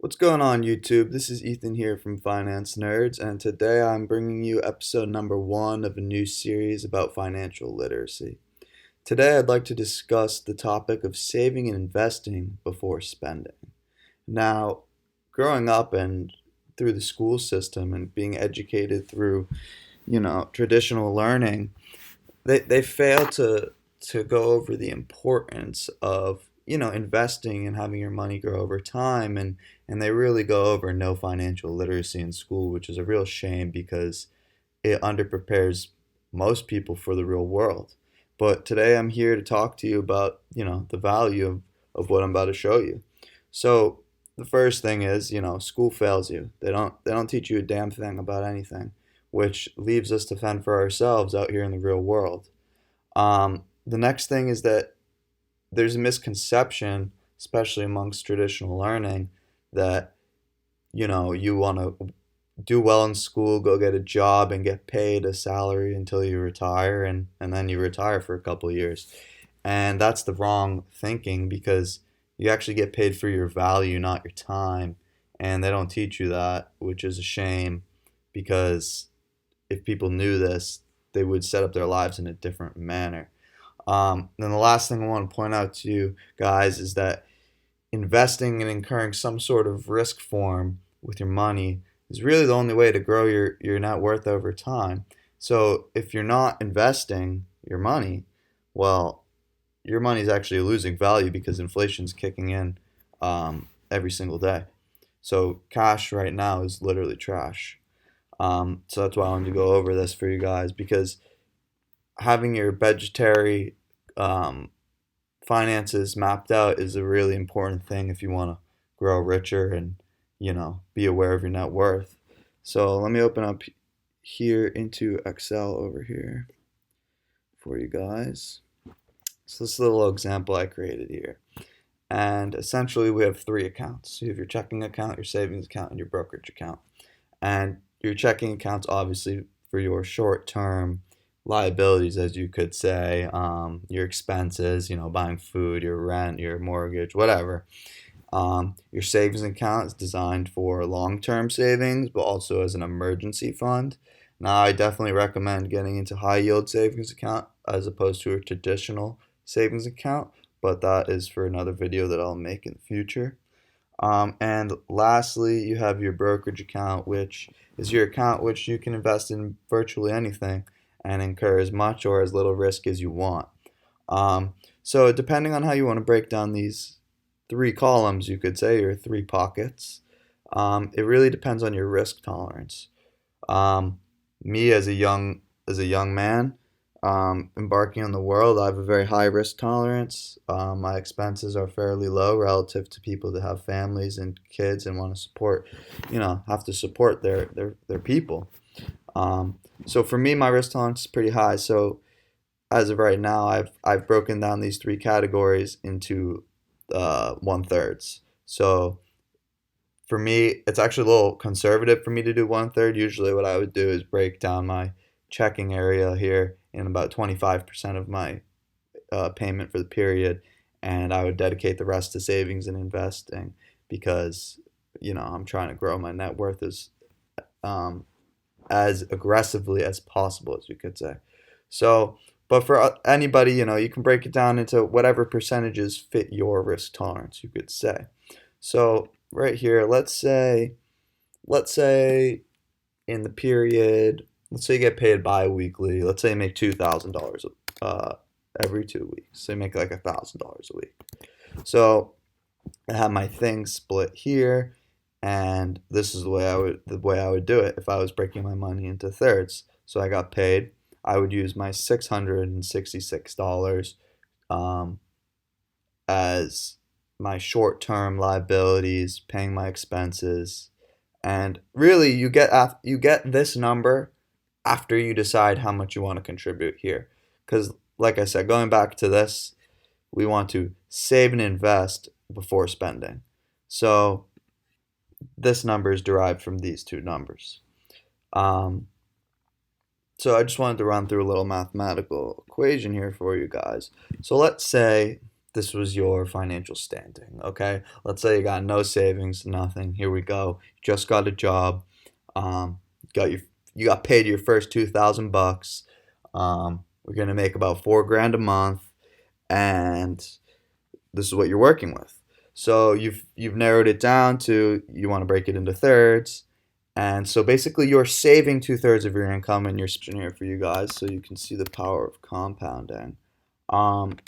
What's going on, YouTube? This is Ethan here from Finance Nerds, and today I'm bringing you episode number one of a new series about financial literacy. Today, I'd like to discuss the topic of saving and investing before spending. Now, growing up and through the school system and being educated through, traditional learning, they fail to go over the importance of investing and having your money grow over time, and they really go over no financial literacy in school, which is a real shame because it underprepares most people for the real world. But today I'm here to talk to you about the value of what I'm about to show you. So the first thing is, school fails you. They don't teach you a damn thing about anything, which leaves us to fend for ourselves out here in the real world. The next thing is that there's a misconception, especially amongst traditional learning, that you want to do well in school, go get a job, and get paid a salary until you retire, and then you retire for a couple of years. And that's the wrong thinking because you actually get paid for your value, not your time. And they don't teach you that, which is a shame because if people knew this, they would set up their lives in a different manner. Then the last thing I want to point out to you guys is that investing and incurring some sort of risk form with your money is really the only way to grow your net worth over time. So if you're not investing your money, well, your money is actually losing value because inflation's kicking in every single day. So cash right now is literally trash. So that's why I wanted to go over this for you guys because having your budgetary um, finances mapped out is a really important thing if you want to grow richer and be aware of your net worth. So let me open up here into Excel over here for you guys. So this little example I created here. And essentially we have three accounts. You have your checking account, your savings account, and your brokerage account. And your checking account's obviously for your short-term liabilities, as you could say, your expenses, buying food, your rent, your mortgage, whatever. Your savings account is designed for long-term savings, but also as an emergency fund. Now, I definitely recommend getting into high-yield savings account as opposed to a traditional savings account, but that is for another video that I'll make in the future. And lastly, you have your brokerage account, which is your account which you can invest in virtually anything and incur as much or as little risk as you want. So depending on how you want to break down these three columns, you could say, or three pockets, it really depends on your risk tolerance. Me as a young man, embarking on the world, I have a very high risk tolerance. My expenses are fairly low relative to people that have families and kids and want to support, have to support their people. So for me, my risk tolerance is pretty high. So as of right now, I've broken down these three categories into one thirds. So for me, it's actually a little conservative for me to do one third. Usually, what I would do is break down my checking area here in about 25% of my payment for the period, and I would dedicate the rest to savings and investing because I'm trying to grow my net worth um, as aggressively as possible, as you could say. So, but for anybody, you can break it down into whatever percentages fit your risk tolerance, you could say. So right here, let's say in the period, let's say you get paid bi-weekly. Let's say you make $2,000 every 2 weeks. So you make like $1,000 a week. So I have my thing split here, and this is the way I would do it if I was breaking my money into thirds. So I got paid. I would use my $666 um, as my short-term liabilities, paying my expenses, and really you get this number after you decide how much you want to contribute here. Because like I said, going back to this, we want to save and invest before spending. So this number is derived from these two numbers. Um, so I just wanted to run through a little mathematical equation here for you guys. So let's say this was your financial standing, okay? Let's say you got no savings, nothing. Here we go. Just got a job. Um, got your you got paid your first $2,000. We're gonna make about 4 grand a month, and this is what you're working with. So you've narrowed it down to you want to break it into thirds, and so basically you're saving 2/3 of your income, and you're here for you guys so you can see the power of compounding. Um,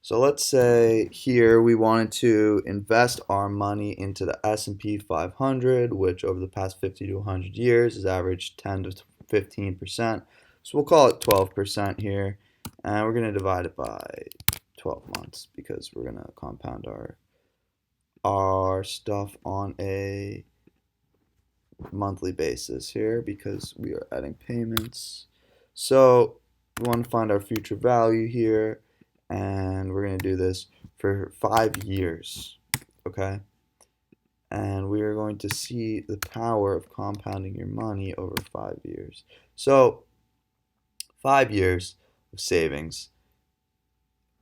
so let's say here we wanted to invest our money into the S&P 500, which over the past 50 to 100 years has averaged 10 to 15%. So we'll call it 12% here, and we're going to divide it by 12 months because we're going to compound our stuff on a monthly basis here because we are adding payments. So we want to find our future value here, and we're going to do this for 5 years, okay? And we are going to see the power of compounding your money over 5 years. So 5 years of savings,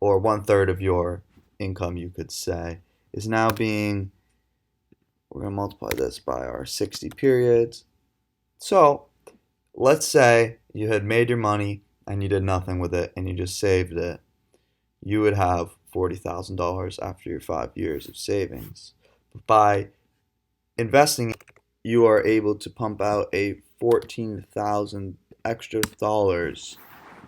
or 1/3 of your income, you could say, is now being, we're going to multiply this by our 60 periods. So let's say you had made your money and you did nothing with it and you just saved it. You would have $40,000 after your 5 years of savings. But by investing, you are able to pump out a 14,000 extra dollars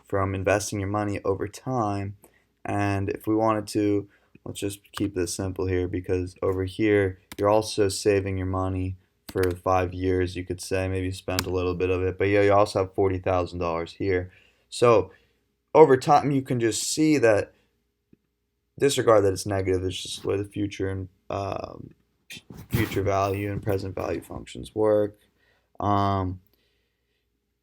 from investing your money over time. And if we wanted to, let's just keep this simple here, because over here you're also saving your money for 5 years. You could say maybe spend a little bit of it, but yeah, you also have $40,000 here. So over time you can just see that, disregard that it's negative, it's just the way the future and future value and present value functions work. Um,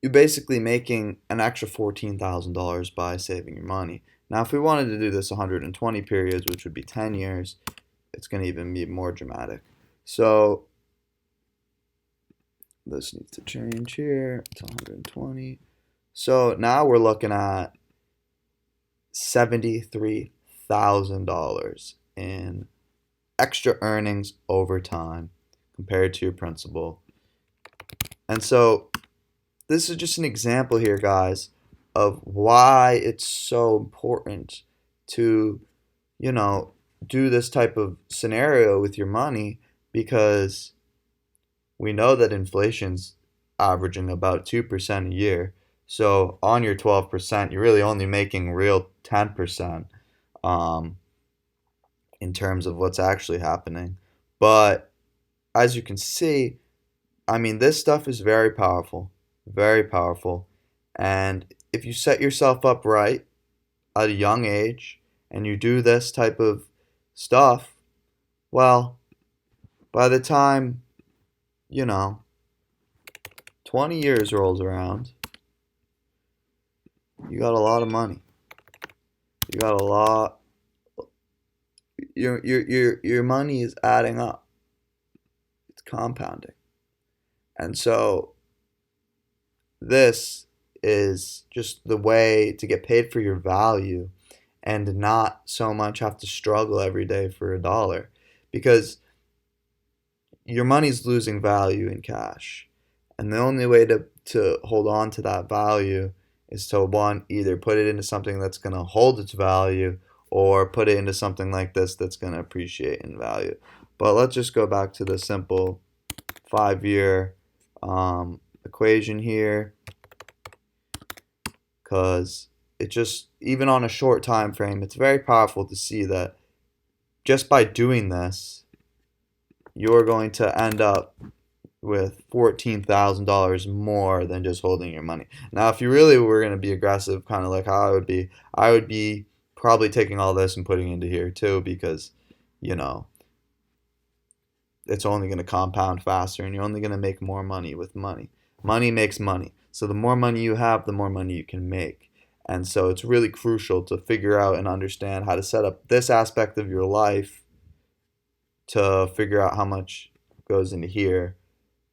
you're basically making an extra $14,000 by saving your money. Now, if we wanted to do this 120 periods, which would be 10 years, it's going to even be more dramatic. So this needs to change here to 120. So now we're looking at $73,000 in extra earnings over time compared to your principal. And so this is just an example here, guys, of why it's so important to, do this type of scenario with your money, because we know that inflation's averaging about 2% a year. So on your 12%, you're really only making real 10% in terms of what's actually happening. But as you can see, I mean, this stuff is very powerful, very powerful. And if you set yourself up right at a young age and you do this type of stuff, well, by the time, you know, 20 years rolls around, you got a lot of money. You got a lot. Your money is adding up. It's compounding. And so this is just the way to get paid for your value and not so much have to struggle every day for a dollar, because your money's losing value in cash. And the only way to hold on to that value is to, one, either put it into something that's going to hold its value, or put it into something like this that's going to appreciate in value. But let's just go back to the simple 5-year equation here, because it just, even on a short time frame, it's very powerful to see that just by doing this, you're going to end up with $14,000 more than just holding your money. Now, if you really were going to be aggressive, kind of like how I would be probably taking all this and putting into here too, because, it's only going to compound faster and you're only going to make more money with money. Money makes money. So the more money you have, the more money you can make. And so it's really crucial to figure out and understand how to set up this aspect of your life to figure out how much goes into here.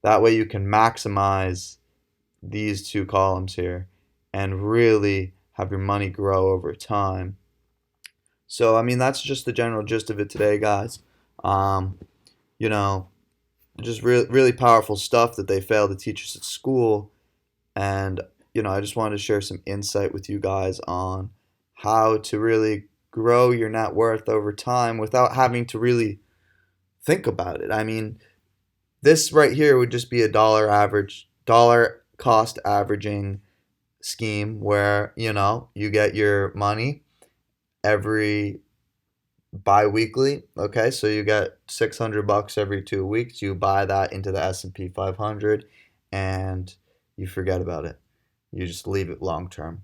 That way you can maximize these two columns here and really have your money grow over time. So, I mean, that's just the general gist of it today, guys. Um, you know, just really powerful stuff that they fail to teach us at school. And, I just wanted to share some insight with you guys on how to really grow your net worth over time without having to really think about it. I mean, this right here would just be a dollar cost averaging scheme where, you get your money every bi-weekly. Okay, so you get $600 every 2 weeks. You buy that into the S&P 500 and you forget about it. You just leave it long term.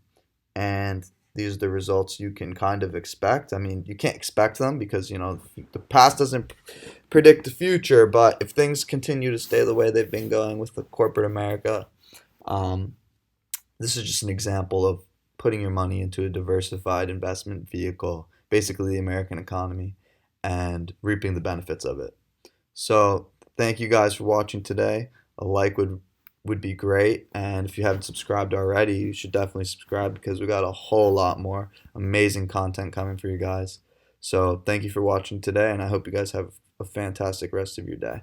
And these are the results you can kind of expect. I mean, you can't expect them because, the past doesn't predict the future, but if things continue to stay the way they've been going with the corporate America, um, this is just an example of putting your money into a diversified investment vehicle, basically the American economy, and reaping the benefits of it. So, thank you guys for watching today. A like would be great, and if you haven't subscribed already, you should definitely subscribe because we got a whole lot more amazing content coming for you guys. So, thank you for watching today, and I hope you guys have a fantastic rest of your day.